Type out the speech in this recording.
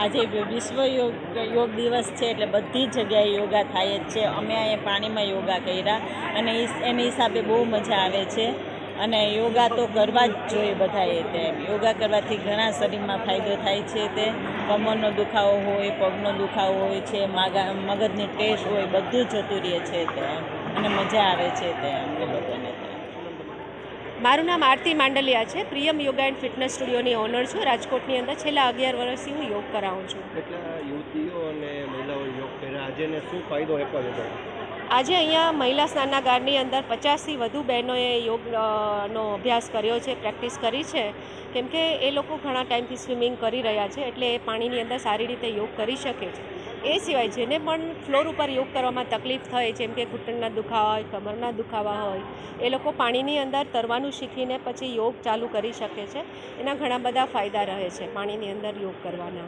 આજે વિશ્વ યોગ દિવસ છે એટલે બધી જગ્યાએ યોગા થાય જ છે. અમે અહીંયા પાણીમાં યોગા કર્યા અને એની હિસાબે બહુ મજા આવે છે. અને યોગા તો કરવા જ જોઈએ બધાએ. તેમ યોગા કરવાથી ઘણા શરીરમાં ફાયદો થાય છે. તે કમરનો દુખાવો હોય, પગનો દુખાવો હોય છે, મગજની ટેસ્ટ હોય, બધું જતું રહે છે. તેમ અને મજા આવે છે તે અમને લોકોને. મારું નામ આરતી માંડલિયા છે. પ્રિયમ યોગા એન્ડ ફિટનેસ સ્ટુડિયોની ઓનર છું. રાજકોટની અંદર છેલ્લા 11 વર્ષથી હું યોગ કરાવું છું. કેટલા યુવતીઓ અને મહિલાઓ યોગ કર્યા આજે ને શું ફાયદો આપ્યો છે? આજે અહીંયા મહિલા સ્નાનાગારની અંદર 50થી વધુ બહેનોએ યોગનો અભ્યાસ કર્યો છે, પ્રેક્ટિસ કરી છે. કેમ કે એ લોકો ઘણા ટાઈમથી સ્વિમિંગ કરી રહ્યા છે, એટલે એ પાણીની અંદર સારી રીતે યોગ કરી શકે છે. એ સિવાય જેને પણ ફ્લોર ઉપર યોગ કરવામાં તકલીફ થાય, જેમ કે ઘૂંટણના દુખાવા હોય, કમરના દુખાવા હોય, એ લોકો પાણીની અંદર તરવાનું શીખીને પછી યોગ ચાલુ કરી શકે છે. એના ઘણા બધા ફાયદા રહે છે પાણીની અંદર યોગ કરવાના.